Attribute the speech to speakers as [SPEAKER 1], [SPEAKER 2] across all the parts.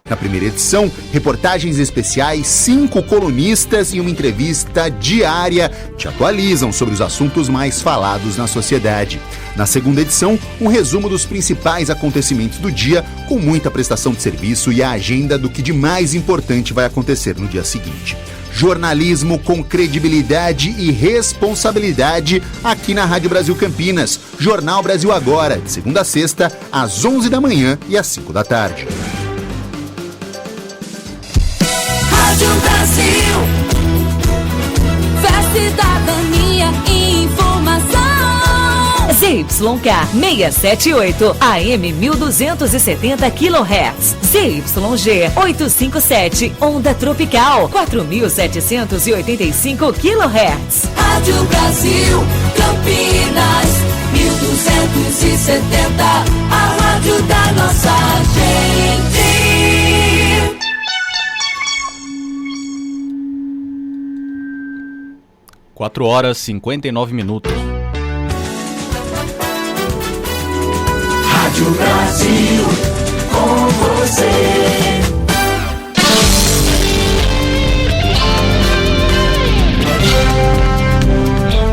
[SPEAKER 1] Na primeira edição, reportagens especiais, 5 colunistas e uma entrevista diária te atualizam sobre os assuntos mais falados na sociedade. Na segunda edição, um resumo dos principais acontecimentos do dia, com muita prestação de serviço e a agenda do que de mais importante vai acontecer no dia seguinte. Jornalismo com credibilidade e responsabilidade aqui na Rádio Brasil Campinas. Jornal Brasil Agora, de segunda a sexta, às 11 da manhã e às 5 da tarde.
[SPEAKER 2] Rádio Brasil, fé, cidadania e informação. ZYK 678, AM 1270 kHz. ZYG 857, onda tropical 4785 kHz. Rádio Brasil, Campinas 1270, a rádio da nossa gente.
[SPEAKER 3] 4h59.
[SPEAKER 2] Rádio Brasil, com você.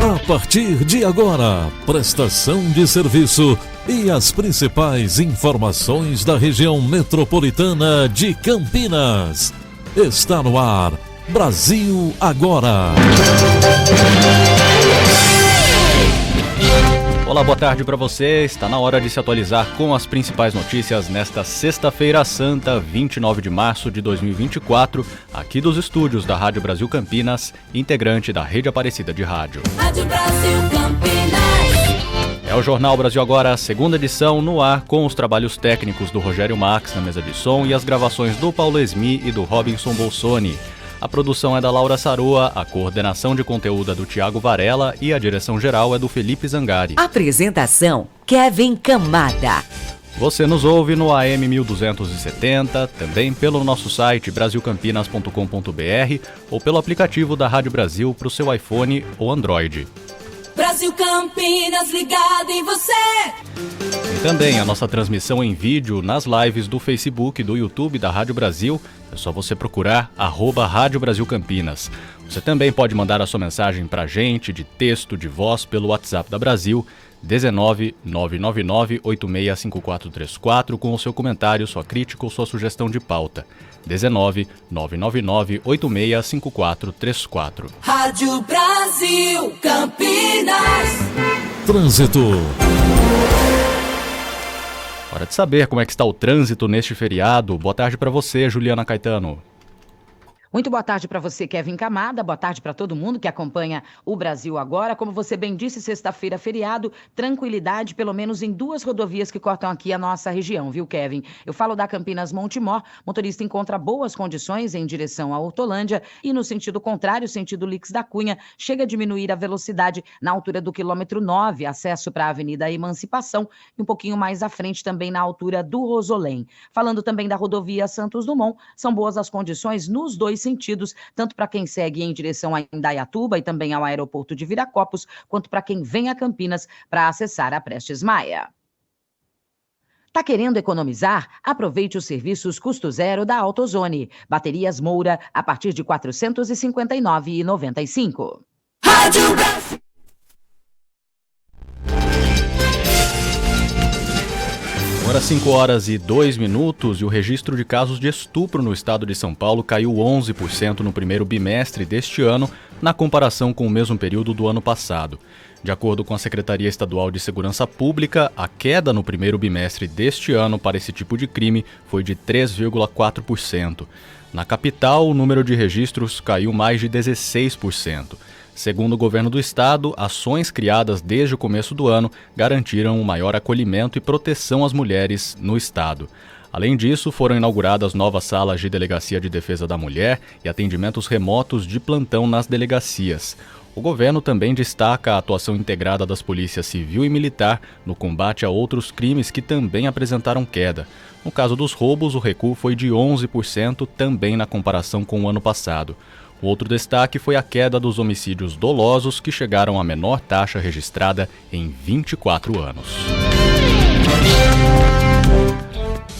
[SPEAKER 4] A partir de agora, prestação de serviço e as principais informações da região metropolitana de Campinas. Está no ar, Brasil Agora.
[SPEAKER 3] Olá, boa tarde para você. Está na hora de se atualizar com as principais notícias nesta sexta-feira santa, 29 de março de 2024, aqui dos estúdios da Rádio Brasil Campinas, integrante da Rede Aparecida de Rádio.
[SPEAKER 2] Rádio Brasil Campinas.
[SPEAKER 3] É o Jornal Brasil Agora, segunda edição, no ar, com os trabalhos técnicos do Rogério Max na mesa de som e as gravações do Paulo Esmi e do Robinson Bolsoni. A produção é da Laura Saroa, a coordenação de conteúdo é do Tiago Varela e a direção geral é do Felipe Zangari.
[SPEAKER 5] Apresentação, Kevin Camada.
[SPEAKER 3] Você nos ouve no AM 1270, também pelo nosso site brasilcampinas.com.br ou pelo aplicativo da Rádio Brasil para o seu iPhone ou Android.
[SPEAKER 2] Brasil Campinas, ligado em você.
[SPEAKER 3] E também a nossa transmissão em vídeo nas lives do Facebook e do YouTube da Rádio Brasil. É só você procurar @Rádio Brasil Campinas. Você também pode mandar a sua mensagem para a gente, de texto, de voz, pelo WhatsApp da Brasil, 19 999 865434, com o seu comentário, sua crítica ou sua sugestão de pauta. 19 999 865434.
[SPEAKER 2] Rádio Brasil Campinas.
[SPEAKER 4] Trânsito.
[SPEAKER 3] Hora de saber como é que está o trânsito neste feriado. Boa tarde para você, Juliana Caetano.
[SPEAKER 5] Muito boa tarde para você, Kevin Camada. Boa tarde para todo mundo que acompanha o Brasil Agora. Como você bem disse, sexta-feira, feriado, tranquilidade, pelo menos em 2 rodovias que cortam aqui a nossa região, viu, Kevin? Eu falo da Campinas Montemor. Motorista encontra boas condições em direção à Hortolândia e no sentido contrário, sentido Lix da Cunha, chega a diminuir a velocidade na altura do quilômetro 9, acesso para a Avenida Emancipação e um pouquinho mais à frente também na altura do Rosolém. Falando também da rodovia Santos Dumont, são boas as condições nos dois sentidos, tanto para quem segue em direção a Indaiatuba e também ao aeroporto de Viracopos, quanto para quem vem a Campinas para acessar a Prestes Maia. Tá querendo economizar? Aproveite os serviços custo zero da AutoZone. Baterias Moura a partir de R$ 459,95.
[SPEAKER 2] Rádio Brasil.
[SPEAKER 3] Agora 5h02 e o registro de casos de estupro no estado de São Paulo caiu 11% no primeiro bimestre deste ano, na comparação com o mesmo período do ano passado. De acordo com a Secretaria Estadual de Segurança Pública, a queda no primeiro bimestre deste ano para esse tipo de crime foi de 3,4%. Na capital, o número de registros caiu mais de 16%. Segundo o governo do estado, ações criadas desde o começo do ano garantiram um maior acolhimento e proteção às mulheres no estado. Além disso, foram inauguradas novas salas de delegacia de defesa da mulher e atendimentos remotos de plantão nas delegacias. O governo também destaca a atuação integrada das polícias civil e militar no combate a outros crimes que também apresentaram queda. No caso dos roubos, o recuo foi de 11%, também na comparação com o ano passado. O outro destaque foi a queda dos homicídios dolosos, que chegaram à menor taxa registrada em 24 anos.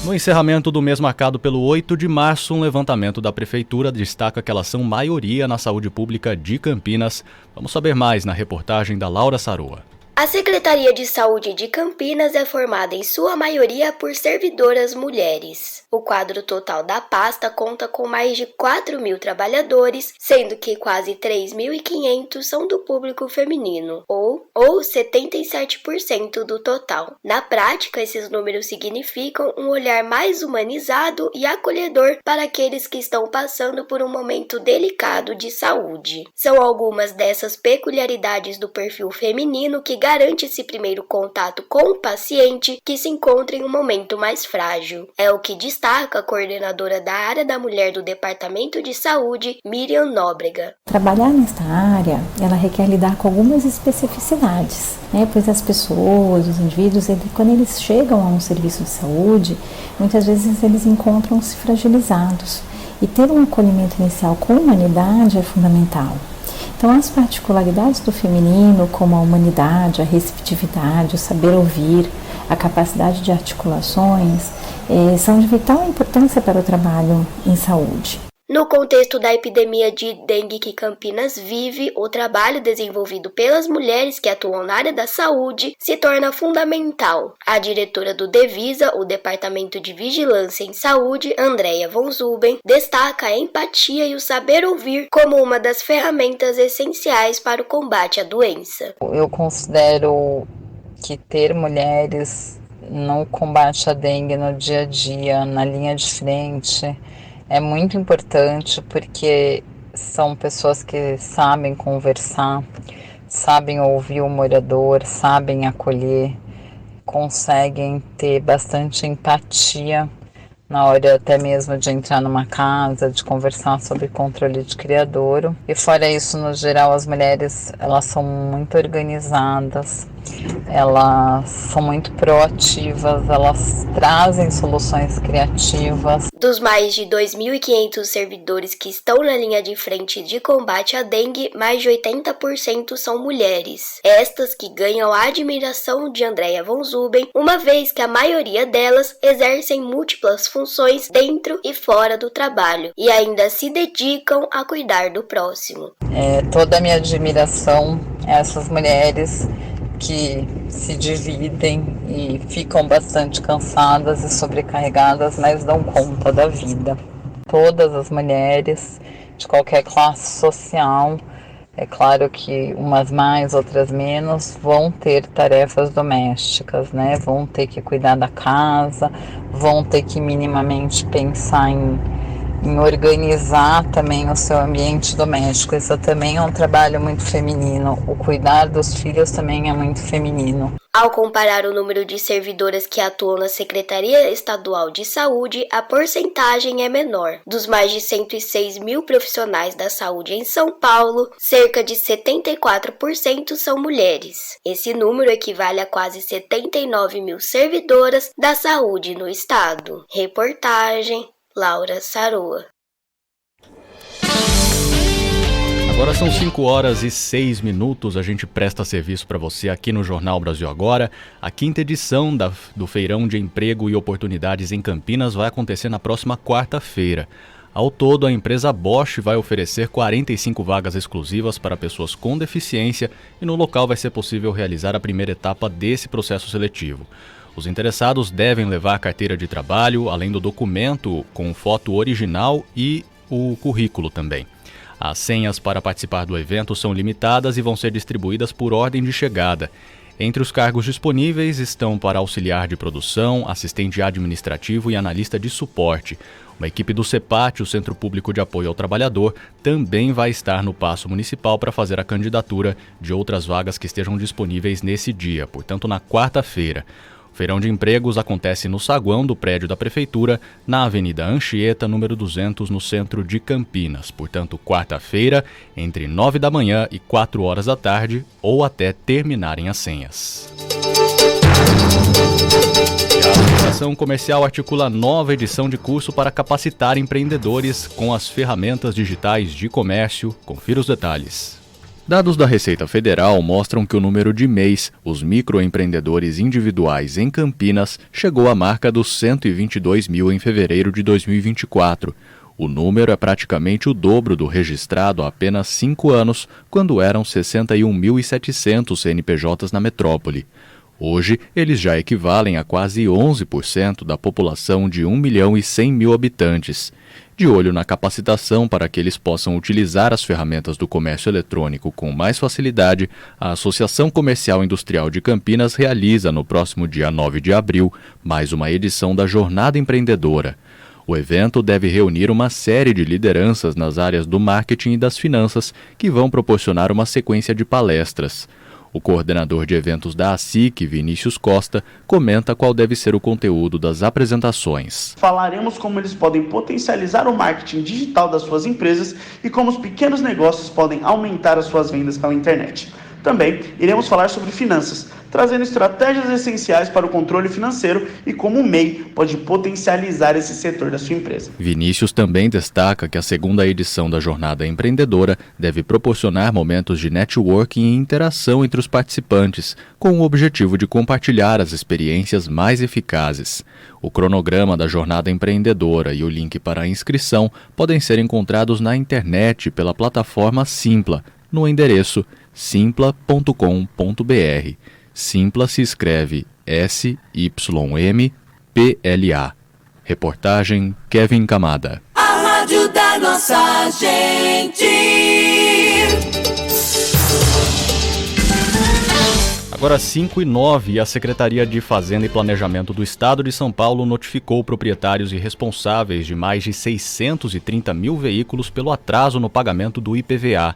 [SPEAKER 3] No encerramento do mês marcado pelo 8 de março, um levantamento da Prefeitura destaca que elas são maioria na saúde pública de Campinas. Vamos saber mais na reportagem da Laura Saroa.
[SPEAKER 6] A Secretaria de Saúde de Campinas é formada em sua maioria por servidoras mulheres. O quadro total da pasta conta com mais de 4.000 trabalhadores, sendo que quase 3.500 são do público feminino, ou 77% do total. Na prática, esses números significam um olhar mais humanizado e acolhedor para aqueles que estão passando por um momento delicado de saúde. São algumas dessas peculiaridades do perfil feminino que garante esse primeiro contato com o paciente que se encontra em um momento mais frágil. É o que destaca a coordenadora da área da mulher do Departamento de Saúde, Miriam Nóbrega.
[SPEAKER 7] Trabalhar nesta área, ela requer lidar com algumas especificidades, pois as pessoas, os indivíduos, quando eles chegam a um serviço de saúde, muitas vezes eles encontram-se fragilizados. E ter um acolhimento inicial com humanidade é fundamental. Então, as particularidades do feminino, como a humanidade, a receptividade, o saber ouvir, a capacidade de articulações, são de vital importância para o trabalho em saúde.
[SPEAKER 6] No contexto da epidemia de dengue que Campinas vive, o trabalho desenvolvido pelas mulheres que atuam na área da saúde se torna fundamental. A diretora do Devisa, o Departamento de Vigilância em Saúde, Andréia von Zuben, destaca a empatia e o saber ouvir como uma das ferramentas essenciais para o combate à doença.
[SPEAKER 8] Eu considero que ter mulheres no combate à dengue no dia a dia, na linha de frente, é muito importante porque são pessoas que sabem conversar, sabem ouvir o morador, sabem acolher, conseguem ter bastante empatia na hora até mesmo de entrar numa casa, de conversar sobre controle de criadouro. E fora isso, no geral, as mulheres, elas são muito organizadas, elas são muito proativas, elas trazem soluções criativas.
[SPEAKER 6] Dos mais de 2.500 servidores que estão na linha de frente de combate à dengue, mais de 80% são mulheres. Estas que ganham a admiração de Andréia von Zuben, uma vez que a maioria delas exercem múltiplas funções dentro e fora do trabalho e ainda se dedicam a cuidar do próximo.
[SPEAKER 8] Toda a minha admiração a essas mulheres que se dividem e ficam bastante cansadas e sobrecarregadas, mas dão conta da vida. Todas as mulheres de qualquer classe social, é claro que umas mais, outras menos, vão ter tarefas domésticas, Vão ter que cuidar da casa, vão ter que minimamente pensar em organizar também o seu ambiente doméstico. Isso também é um trabalho muito feminino. O cuidar dos filhos também é muito feminino.
[SPEAKER 6] Ao comparar o número de servidoras que atuam na Secretaria Estadual de Saúde, a porcentagem é menor. Dos mais de 106 mil profissionais da saúde em São Paulo, cerca de 74% são mulheres. Esse número equivale a quase 79 mil servidoras da saúde no estado. Reportagem Laura Saroa.
[SPEAKER 3] Agora são 5 horas e 6 minutos, a gente presta serviço para você aqui no Jornal Brasil Agora. A 5ª edição do Feirão de Emprego e Oportunidades em Campinas vai acontecer na próxima quarta-feira. Ao todo, a empresa Bosch vai oferecer 45 vagas exclusivas para pessoas com deficiência e no local vai ser possível realizar a primeira etapa desse processo seletivo. Os interessados devem levar a carteira de trabalho, além do documento com foto original e o currículo também. As senhas para participar do evento são limitadas e vão ser distribuídas por ordem de chegada. Entre os cargos disponíveis estão para auxiliar de produção, assistente administrativo e analista de suporte. Uma equipe do CEPAT, o Centro Público de Apoio ao Trabalhador, também vai estar no Paço Municipal para fazer a candidatura de outras vagas que estejam disponíveis nesse dia, portanto na quarta-feira. O Feirão de Empregos acontece no saguão do prédio da Prefeitura, na Avenida Anchieta, número 200, no centro de Campinas. Portanto, quarta-feira, entre 9 da manhã e 4 horas da tarde, ou até terminarem as senhas. E a Associação Comercial articula nova edição de curso para capacitar empreendedores com as ferramentas digitais de comércio. Confira os detalhes. Dados da Receita Federal mostram que o número de MEIs, os microempreendedores individuais em Campinas, chegou à marca dos 122 mil em fevereiro de 2024. O número é praticamente o dobro do registrado há apenas 5 anos, quando eram 61.700 CNPJs na metrópole. Hoje, eles já equivalem a quase 11% da população de 1.100.000 habitantes. De olho na capacitação para que eles possam utilizar as ferramentas do comércio eletrônico com mais facilidade, a Associação Comercial Industrial de Campinas realiza, no próximo dia 9 de abril, mais uma edição da Jornada Empreendedora. O evento deve reunir uma série de lideranças nas áreas do marketing e das finanças, que vão proporcionar uma sequência de palestras. O coordenador de eventos da ASIC, Vinícius Costa, comenta qual deve ser o conteúdo das apresentações.
[SPEAKER 9] Falaremos como eles podem potencializar o marketing digital das suas empresas e como os pequenos negócios podem aumentar as suas vendas pela internet. Também iremos falar sobre finanças, trazendo estratégias essenciais para o controle financeiro e como o MEI pode potencializar esse setor da sua empresa.
[SPEAKER 3] Vinícius também destaca que a segunda edição da Jornada Empreendedora deve proporcionar momentos de networking e interação entre os participantes, com o objetivo de compartilhar as experiências mais eficazes. O cronograma da Jornada Empreendedora e o link para a inscrição podem ser encontrados na internet pela plataforma Simpla, no endereço simpla.com.br. Simpla se escreve S-Y-M-P-L-A. Reportagem Kevin Camada.
[SPEAKER 2] A rádio da nossa gente.
[SPEAKER 3] Agora 5h09, e a Secretaria de Fazenda e Planejamento do Estado de São Paulo notificou proprietários e responsáveis de mais de 630 mil veículos pelo atraso no pagamento do IPVA.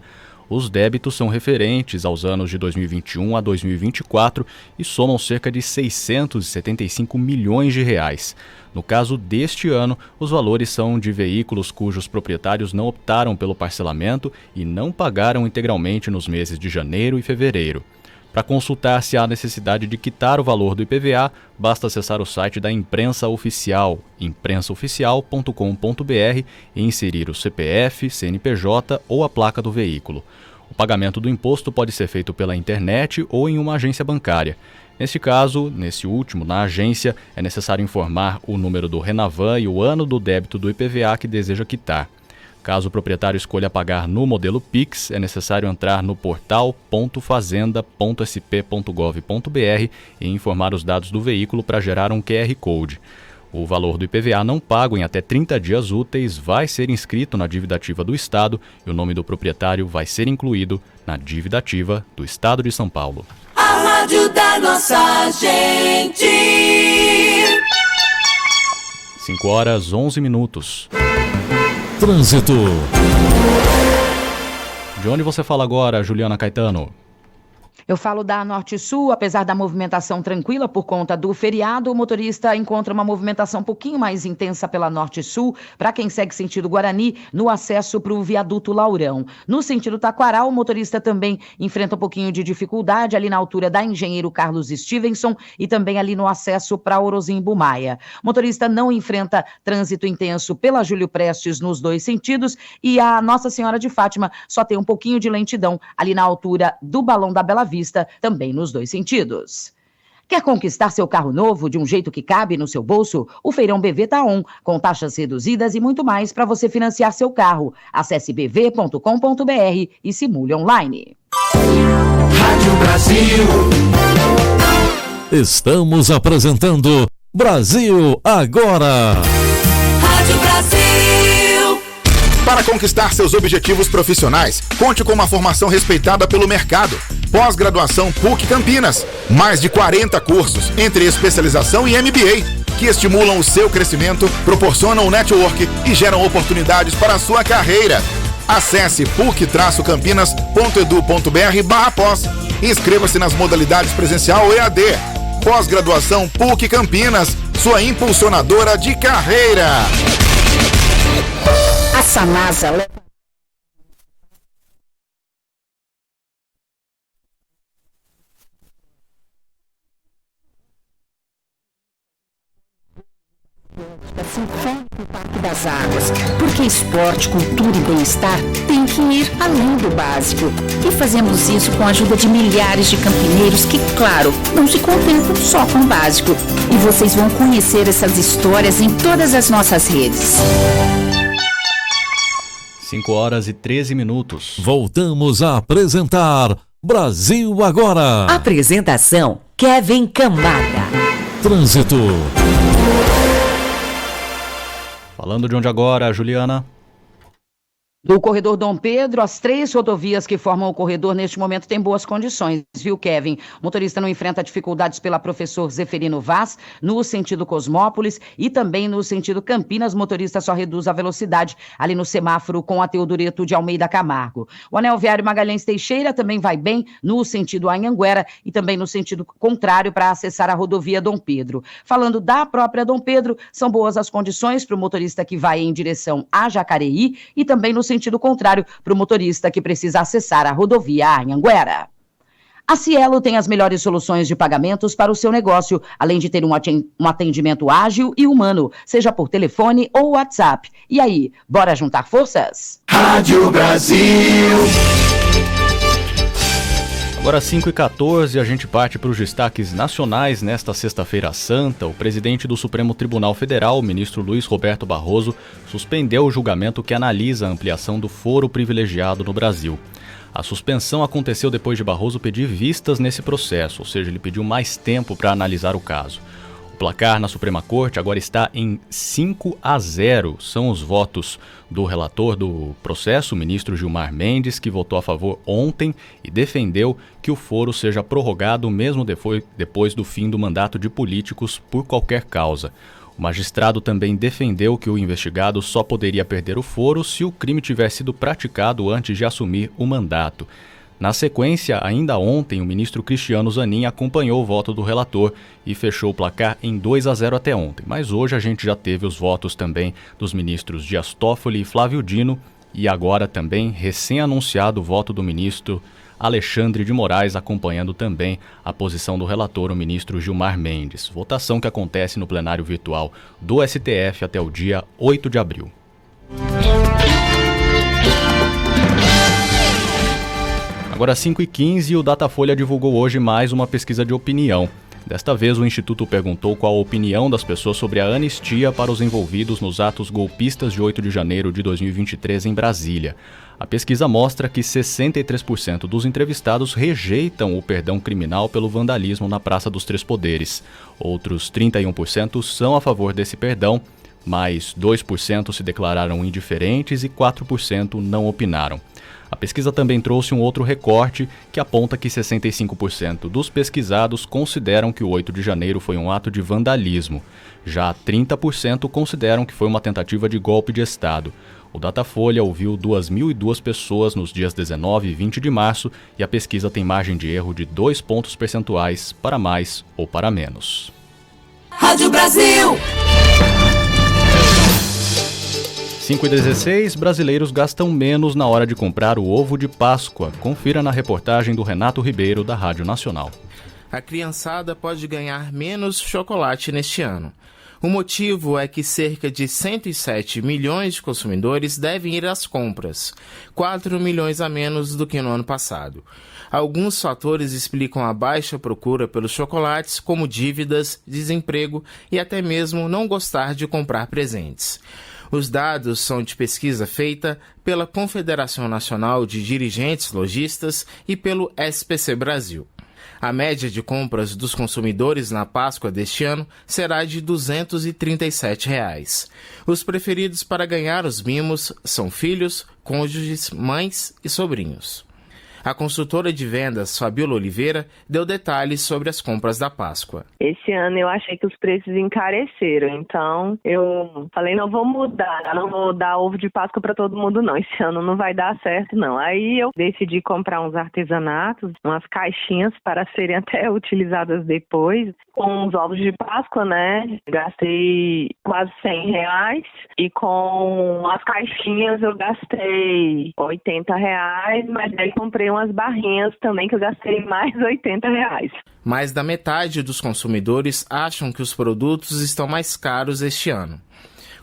[SPEAKER 3] Os débitos são referentes aos anos de 2021 a 2024 e somam cerca de 675 milhões de reais. No caso deste ano, os valores são de veículos cujos proprietários não optaram pelo parcelamento e não pagaram integralmente nos meses de janeiro e fevereiro. Para consultar se há necessidade de quitar o valor do IPVA, basta acessar o site da Imprensa Oficial, imprensaoficial.com.br, e inserir o CPF, CNPJ ou a placa do veículo. O pagamento do imposto pode ser feito pela internet ou em uma agência bancária. Neste caso, nesse último, na agência, é necessário informar o número do Renavan e o ano do débito do IPVA que deseja quitar. Caso o proprietário escolha pagar no modelo Pix, é necessário entrar no portal.fazenda.sp.gov.br e informar os dados do veículo para gerar um QR Code. O valor do IPVA não pago em até 30 dias úteis vai ser inscrito na dívida ativa do Estado e o nome do proprietário vai ser incluído na dívida ativa do Estado de São Paulo.
[SPEAKER 2] A rádio da nossa gente.
[SPEAKER 3] 5h11.
[SPEAKER 4] Trânsito.
[SPEAKER 3] De onde você fala agora, Juliana Caetano?
[SPEAKER 5] Eu falo da Norte-Sul, apesar da movimentação tranquila por conta do feriado, o motorista encontra uma movimentação um pouquinho mais intensa pela Norte-Sul, para quem segue sentido Guarani, no acesso para o viaduto Laurão. No sentido Taquaral, o motorista também enfrenta um pouquinho de dificuldade ali na altura da Engenheiro Carlos Stevenson e também ali no acesso para Orozimbo Maia. O motorista não enfrenta trânsito intenso pela Júlio Prestes nos dois sentidos e a Nossa Senhora de Fátima só tem um pouquinho de lentidão ali na altura do Balão da Bela Vista, também nos dois sentidos. Quer conquistar seu carro novo de um jeito que cabe no seu bolso? O Feirão BV tá on, com taxas reduzidas e muito mais para você financiar seu carro. Acesse bv.com.br e simule online.
[SPEAKER 2] Rádio Brasil.
[SPEAKER 4] Estamos apresentando Brasil Agora.
[SPEAKER 2] Rádio Brasil.
[SPEAKER 1] Para conquistar seus objetivos profissionais, conte com uma formação respeitada pelo mercado. Pós-graduação PUC Campinas. Mais de 40 cursos, entre especialização e MBA, que estimulam o seu crescimento, proporcionam network e geram oportunidades para a sua carreira. Acesse puc-campinas.edu.br/pós. Inscreva-se nas modalidades presencial ou EAD. Pós-graduação PUC Campinas, sua impulsionadora de carreira.
[SPEAKER 10] A Sanasa Sinfônico Parque das Águas, porque esporte, cultura e bem-estar tem que ir além do básico. E fazemos isso com a ajuda de milhares de campineiros que, claro, não se contentam só com o básico. E vocês vão conhecer essas histórias em todas as nossas redes.
[SPEAKER 3] 5h13.
[SPEAKER 4] Voltamos a apresentar Brasil Agora.
[SPEAKER 11] Apresentação: Kevin Camada.
[SPEAKER 4] Trânsito.
[SPEAKER 3] Falando de onde agora, Juliana?
[SPEAKER 5] Do corredor Dom Pedro, as 3 rodovias que formam o corredor neste momento têm boas condições, viu, Kevin? O motorista não enfrenta dificuldades pela Professor Zeferino Vaz, no sentido Cosmópolis, e também no sentido Campinas, motorista só reduz a velocidade ali no semáforo com a Teodoreto de Almeida Camargo. O anel viário Magalhães Teixeira também vai bem no sentido Anhanguera e também no sentido contrário para acessar a rodovia Dom Pedro. Falando da própria Dom Pedro, são boas as condições para o motorista que vai em direção a Jacareí e também no sentido contrário para o motorista que precisa acessar a rodovia Anhanguera. A Cielo tem as melhores soluções de pagamentos para o seu negócio, além de ter um atendimento ágil e humano, seja por telefone ou WhatsApp. E aí, bora juntar forças?
[SPEAKER 2] Rádio Brasil.
[SPEAKER 3] Agora 5h14, a gente parte para os destaques nacionais. Nesta sexta-feira santa, o presidente do Supremo Tribunal Federal, o ministro Luiz Roberto Barroso, suspendeu o julgamento que analisa a ampliação do foro privilegiado no Brasil. A suspensão aconteceu depois de Barroso pedir vistas nesse processo, ou seja, ele pediu mais tempo para analisar o caso. O placar na Suprema Corte agora está em 5-0. São os votos do relator do processo, o ministro Gilmar Mendes, que votou a favor ontem e defendeu que o foro seja prorrogado mesmo depois do fim do mandato de políticos por qualquer causa. O magistrado também defendeu que o investigado só poderia perder o foro se o crime tivesse sido praticado antes de assumir o mandato. Na sequência, ainda ontem, o ministro Cristiano Zanin acompanhou o voto do relator e fechou o placar em 2-0 até ontem. Mas hoje a gente já teve os votos também dos ministros Dias Toffoli e Flávio Dino e agora também recém-anunciado o voto do ministro Alexandre de Moraes, acompanhando também a posição do relator, o ministro Gilmar Mendes. Votação que acontece no plenário virtual do STF até o dia 8 de abril. Agora 5h15, o Datafolha divulgou hoje mais uma pesquisa de opinião. Desta vez, o Instituto perguntou qual a opinião das pessoas sobre a anistia para os envolvidos nos atos golpistas de 8 de janeiro de 2023 em Brasília. A pesquisa mostra que 63% dos entrevistados rejeitam o perdão criminal pelo vandalismo na Praça dos Três Poderes. Outros 31% são a favor desse perdão, mas 2% se declararam indiferentes e 4% não opinaram. A pesquisa também trouxe um outro recorte que aponta que 65% dos pesquisados consideram que o 8 de janeiro foi um ato de vandalismo. Já 30% consideram que foi uma tentativa de golpe de Estado. O Datafolha ouviu 2.002 pessoas nos dias 19 e 20 de março e a pesquisa tem margem de erro de 2 pontos percentuais para mais ou para menos.
[SPEAKER 2] Rádio Brasil.
[SPEAKER 3] 5h16, brasileiros gastam menos na hora de comprar o ovo de Páscoa. Confira na reportagem do Renato Ribeiro, da Rádio Nacional.
[SPEAKER 12] A criançada pode ganhar menos chocolate neste ano. O motivo é que cerca de 107 milhões de consumidores devem ir às compras, 4 milhões a menos do que no ano passado. Alguns fatores explicam a baixa procura pelos chocolates, como dívidas, desemprego e até mesmo não gostar de comprar presentes. Os dados são de pesquisa feita pela Confederação Nacional de Dirigentes Lojistas e pelo SPC Brasil. A média de compras dos consumidores na Páscoa deste ano será de R$ 237. Os preferidos para ganhar os mimos são filhos, cônjuges, mães e sobrinhos. A consultora de vendas Fabiola Oliveira deu detalhes sobre as compras da Páscoa.
[SPEAKER 13] Esse ano eu achei que os preços encareceram, então eu falei, não vou mudar, não vou dar ovo de Páscoa para todo mundo não, esse ano não vai dar certo não. Aí eu decidi comprar uns artesanatos, umas caixinhas para serem até utilizadas depois, com os ovos de Páscoa, né? Gastei quase R$100 e com as caixinhas eu gastei R$80, mas aí comprei umas barrinhas também que eu gastei mais R$80.
[SPEAKER 12] Mais da metade dos consumidores acham que os produtos estão mais caros este ano.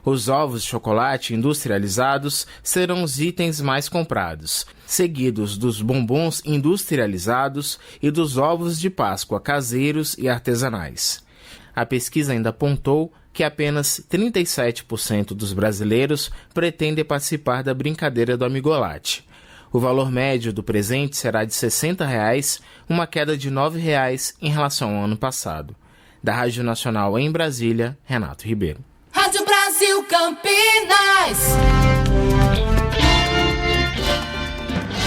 [SPEAKER 12] Os ovos de chocolate industrializados serão os itens mais comprados, seguidos dos bombons industrializados e dos ovos de Páscoa caseiros e artesanais. A pesquisa ainda apontou que apenas 37% dos brasileiros pretendem participar da brincadeira do Amigolate. O valor médio do presente será de R$ 60, uma queda de R$ 9 em relação ao ano passado. Da Rádio Nacional em Brasília, Renato Ribeiro.
[SPEAKER 2] Rádio Brasil Campinas.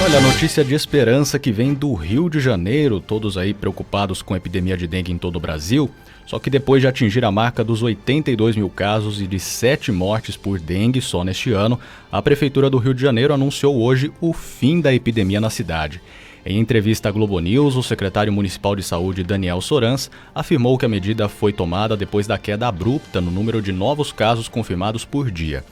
[SPEAKER 3] Olha, a notícia de esperança que vem do Rio de Janeiro, todos aí preocupados com a epidemia de dengue em todo o Brasil, só que depois de atingir a marca dos 82 mil casos e de 7 mortes por dengue só neste ano, a Prefeitura do Rio de Janeiro anunciou hoje o fim da epidemia na cidade. Em entrevista à Globo News, o secretário municipal de saúde, Daniel Sorans, afirmou que a medida foi tomada depois da queda abrupta no número de novos casos confirmados por dia.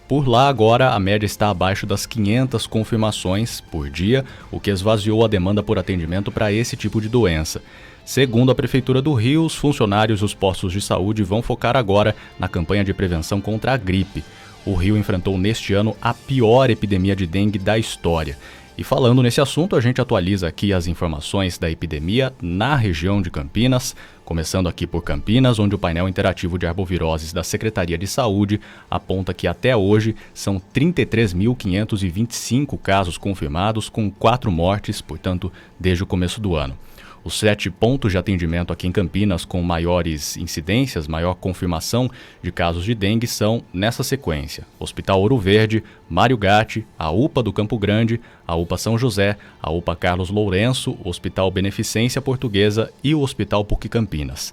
[SPEAKER 3] Por lá, agora, a média está abaixo das 500 confirmações por dia, o que esvaziou a demanda por atendimento para esse tipo de doença. Segundo a Prefeitura do Rio, os funcionários dos postos de saúde vão focar agora na campanha de prevenção contra a gripe. O Rio enfrentou neste ano a pior epidemia de dengue da história. E falando nesse assunto, a gente atualiza aqui as informações da epidemia na região de Campinas, começando aqui por Campinas, onde o painel interativo de arboviroses da Secretaria de Saúde aponta que até hoje são 33.525 casos confirmados, com 4 mortes, portanto, desde o começo do ano. Os 7 pontos de atendimento aqui em Campinas com maiores incidências, maior confirmação de casos de dengue são nessa sequência: Hospital Ouro Verde, Mário Gatti, a UPA do Campo Grande, a UPA São José, a UPA Carlos Lourenço, o Hospital Beneficência Portuguesa e o Hospital PUC Campinas.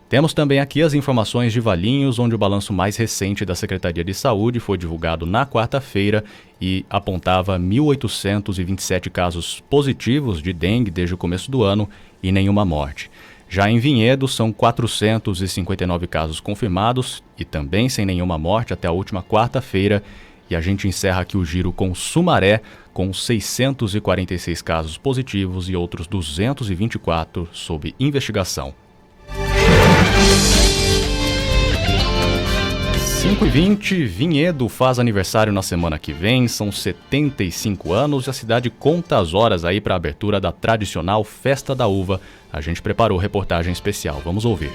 [SPEAKER 3] Temos também aqui as informações de Valinhos, onde o balanço mais recente da Secretaria de Saúde foi divulgado na quarta-feira e apontava 1.827 casos positivos de dengue desde o começo do ano e nenhuma morte. Já em Vinhedo, são 459 casos confirmados e também sem nenhuma morte até a última quarta-feira. E a gente encerra aqui o giro com Sumaré, com 646 casos positivos e outros 224 sob investigação. 5h20, Vinhedo faz aniversário na semana que vem, são 75 anos e a cidade conta as horas aí para a abertura da tradicional Festa da Uva. A gente preparou reportagem especial, vamos ouvir.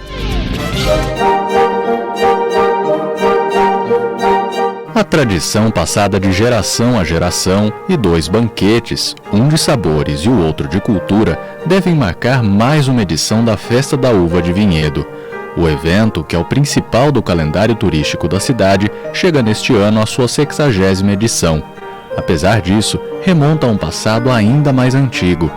[SPEAKER 3] A tradição passada de geração a geração e 2 banquetes, um de sabores e o outro de cultura, devem marcar mais uma edição da Festa da Uva de Vinhedo. O evento, que é o principal do calendário turístico da cidade, chega neste ano à sua 60ª edição. Apesar disso, remonta a um passado ainda mais antigo.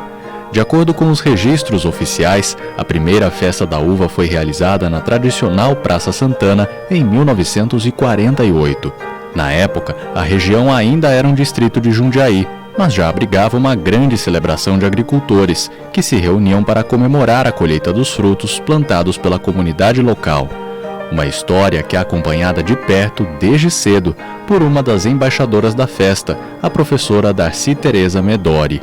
[SPEAKER 3] De acordo com os registros oficiais, a primeira Festa da Uva foi realizada na tradicional Praça Santana em 1948. Na época, a região ainda era um distrito de Jundiaí, mas já abrigava uma grande celebração de agricultores, que se reuniam para comemorar a colheita dos frutos plantados pela comunidade local. Uma história que é acompanhada de perto desde cedo por uma das embaixadoras da festa, a professora Darcy Tereza Medori.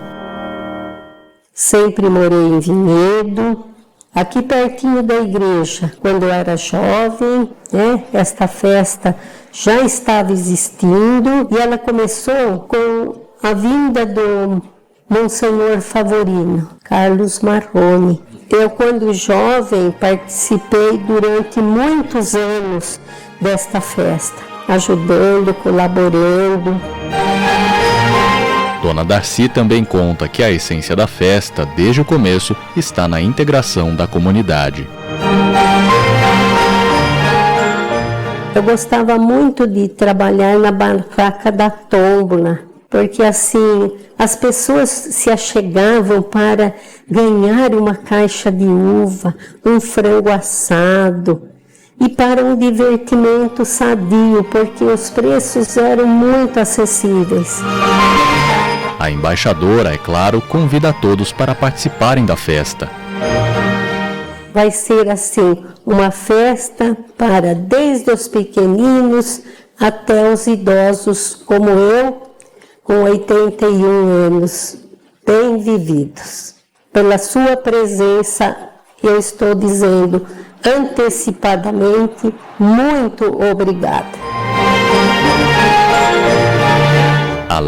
[SPEAKER 14] Sempre morei em Vinhedo, aqui pertinho da igreja. Quando eu era jovem, esta festa já estava existindo e ela começou com a vinda do Monsenhor Favorino, Carlos Marrone. Eu, quando jovem, participei durante muitos anos desta festa, ajudando, colaborando.
[SPEAKER 3] Dona Darcy também conta que a essência da festa, desde o começo, está na integração da comunidade.
[SPEAKER 14] Eu gostava muito de trabalhar na barraca da tómbola, porque assim as pessoas se achegavam para ganhar uma caixa de uva, um frango assado e para um divertimento sadio, porque os preços eram muito acessíveis.
[SPEAKER 3] A embaixadora, é claro, convida todos para participarem da festa.
[SPEAKER 14] Vai ser assim, uma festa para desde os pequeninos até os idosos como eu, com 81 anos, bem vividos. Pela sua presença, eu estou dizendo antecipadamente, muito obrigada.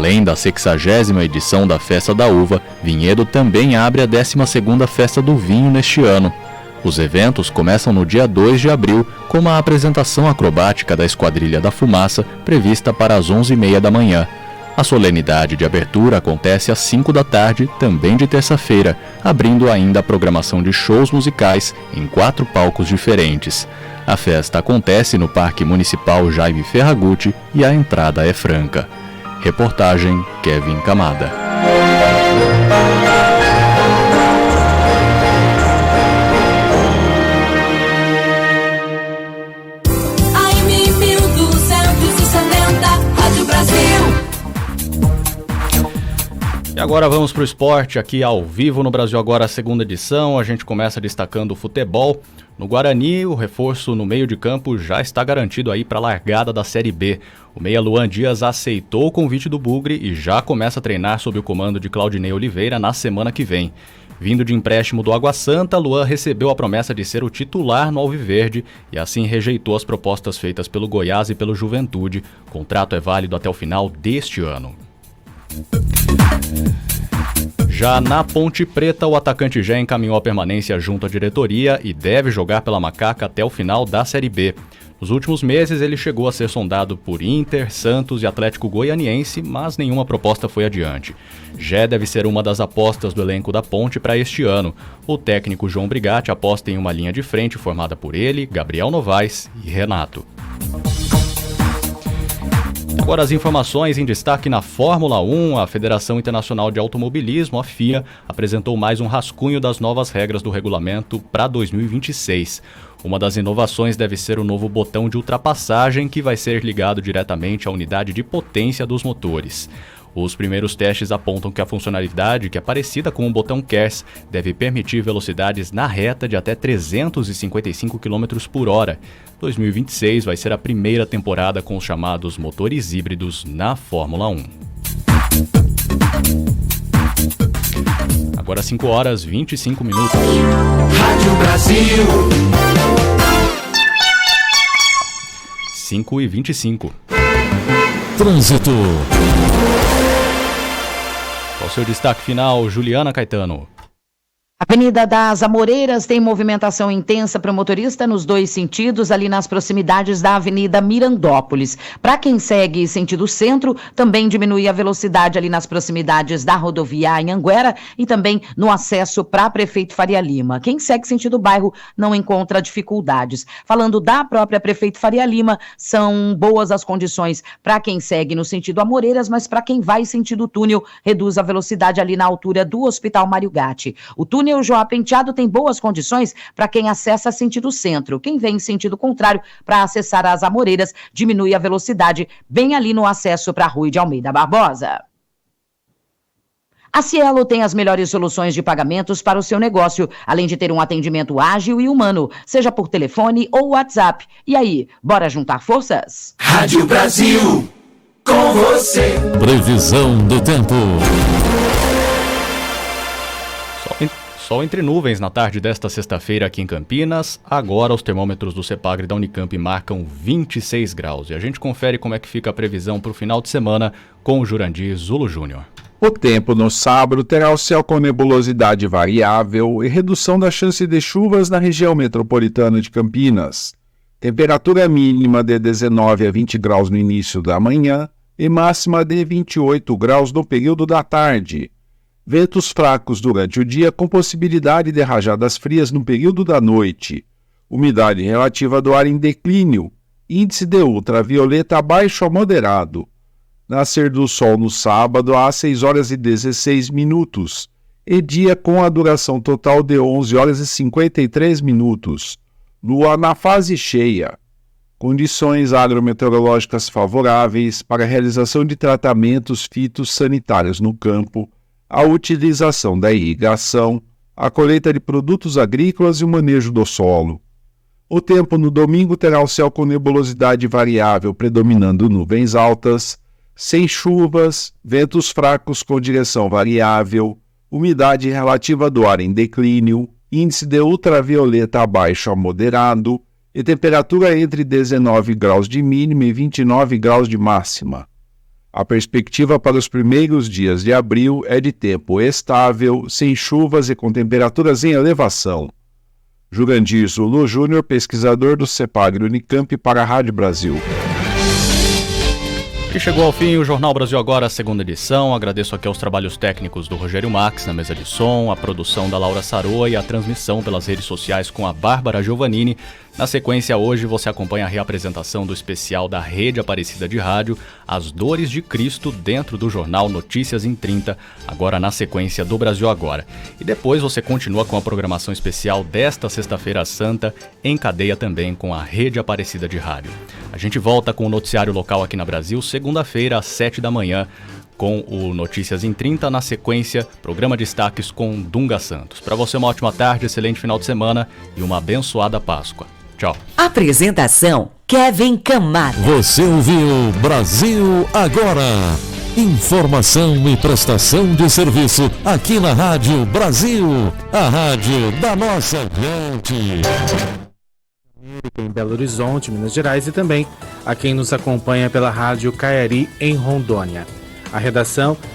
[SPEAKER 3] Além da 60ª edição da Festa da Uva, Vinhedo também abre a 12ª Festa do Vinho neste ano. Os eventos começam no dia 2 de abril, com uma apresentação acrobática da Esquadrilha da Fumaça, prevista para as 11h30 da manhã. A solenidade de abertura acontece às 5 da tarde, também de terça-feira, abrindo ainda a programação de shows musicais em 4 palcos diferentes. A festa acontece no Parque Municipal Jaime Ferragutti e a entrada é franca. Reportagem Kevin Camada.
[SPEAKER 2] AM 1270, Rádio Brasil.
[SPEAKER 3] E agora vamos para o esporte, aqui ao vivo no Brasil Agora, a segunda edição. A gente começa destacando o futebol. No Guarani, o reforço no meio de campo já está garantido aí para a largada da Série B. O meia Luan Dias aceitou o convite do Bugre e já começa a treinar sob o comando de Claudinei Oliveira na semana que vem. Vindo de empréstimo do Água Santa, Luan recebeu a promessa de ser o titular no Alviverde e assim rejeitou as propostas feitas pelo Goiás e pelo Juventude. O contrato é válido até o final deste ano. Já na Ponte Preta, o atacante já encaminhou a permanência junto à diretoria e deve jogar pela Macaca até o final da Série B. Nos últimos meses, ele chegou a ser sondado por Inter, Santos e Atlético Goianiense, mas nenhuma proposta foi adiante. Já deve ser uma das apostas do elenco da Ponte para este ano. O técnico João Brigatti aposta em uma linha de frente formada por ele, Gabriel Novaes e Renato. Agora as informações em destaque na Fórmula 1, a Federação Internacional de Automobilismo, a FIA, apresentou mais um rascunho das novas regras do regulamento para 2026. Uma das inovações deve ser o novo botão de ultrapassagem que vai ser ligado diretamente à unidade de potência dos motores. Os primeiros testes apontam que a funcionalidade, que é parecida com o botão KERS, deve permitir velocidades na reta de até 355 km por hora. 2026 vai ser a primeira temporada com os chamados motores híbridos na Fórmula 1. Agora 5 horas 25 minutos.
[SPEAKER 2] Rádio Brasil.
[SPEAKER 3] 5h25.
[SPEAKER 4] Trânsito.
[SPEAKER 3] Qual o seu destaque final, Juliana Caetano?
[SPEAKER 5] Avenida das Amoreiras tem movimentação intensa para o motorista nos dois sentidos, ali nas proximidades da Avenida Mirandópolis. Para quem segue sentido centro, também diminui a velocidade ali nas proximidades da rodovia Anhanguera e também no acesso para Prefeito Faria Lima. Quem segue sentido bairro não encontra dificuldades. Falando da própria Prefeito Faria Lima, são boas as condições para quem segue no sentido Amoreiras, mas para quem vai sentido túnel, reduz a velocidade ali na altura do Hospital Mário Gatti. O túnel João Penteado tem boas condições para quem acessa sentido centro. Quem vem em sentido contrário para acessar as Amoreiras diminui a velocidade bem ali no acesso para a Rua de Almeida Barbosa. A Cielo tem as melhores soluções de pagamentos para o seu negócio, além de ter um atendimento ágil e humano, seja por telefone ou WhatsApp. E aí, bora juntar forças?
[SPEAKER 2] Rádio Brasil, com você.
[SPEAKER 4] Previsão do tempo.
[SPEAKER 3] Sol entre nuvens na tarde desta sexta-feira aqui em Campinas. Agora os termômetros do CEPAGRE da Unicamp marcam 26 graus. E a gente confere como é que fica a previsão para o final de semana com o Jurandir Zulo Júnior.
[SPEAKER 15] O tempo no sábado terá o céu com nebulosidade variável e redução da chance de chuvas na região metropolitana de Campinas. Temperatura mínima de 19 a 20 graus no início da manhã e máxima de 28 graus no período da tarde. Ventos fracos durante o dia com possibilidade de rajadas frias no período da noite. Umidade relativa do ar em declínio. Índice de ultravioleta baixo a moderado. Nascer do sol no sábado às 6 horas e 16 minutos. E dia com a duração total de 11 horas e 53 minutos. Lua na fase cheia. Condições agrometeorológicas favoráveis para a realização de tratamentos fitossanitários no campo, a utilização da irrigação, a colheita de produtos agrícolas e o manejo do solo. O tempo no domingo terá o céu com nebulosidade variável predominando nuvens altas, sem chuvas, ventos fracos com direção variável, umidade relativa do ar em declínio, índice de ultravioleta baixo a moderado e temperatura entre 19 graus de mínima e 29 graus de máxima. A perspectiva para os primeiros dias de abril é de tempo estável, sem chuvas e com temperaturas em elevação. Jurandir Zulu Júnior, pesquisador do CEPAGRE Unicamp para a Rádio Brasil.
[SPEAKER 3] E chegou ao fim o Jornal Brasil Agora, a segunda edição. Agradeço aqui aos trabalhos técnicos do Rogério Max na mesa de som, a produção da Laura Saroa e a transmissão pelas redes sociais com a Bárbara Giovannini. Na sequência, hoje você acompanha a reapresentação do especial da Rede Aparecida de Rádio, As Dores de Cristo, dentro do jornal Notícias em 30, agora na sequência do Brasil Agora. E depois você continua com a programação especial desta Sexta-feira Santa, em cadeia também com a Rede Aparecida de Rádio. A gente volta com o noticiário local aqui na Brasil, segunda-feira, às 7 da manhã, com o Notícias em 30, na sequência, programa Destaques com Dunga Santos. Para você, uma ótima tarde, excelente final de semana e uma abençoada Páscoa. Tchau.
[SPEAKER 11] Apresentação: Kevin Camada.
[SPEAKER 4] Você ouviu Brasil Agora. Informação e prestação de serviço aqui na Rádio Brasil, a rádio da nossa gente.
[SPEAKER 16] Em Belo Horizonte, Minas Gerais, e também a quem nos acompanha pela Rádio Caiari em Rondônia. A redação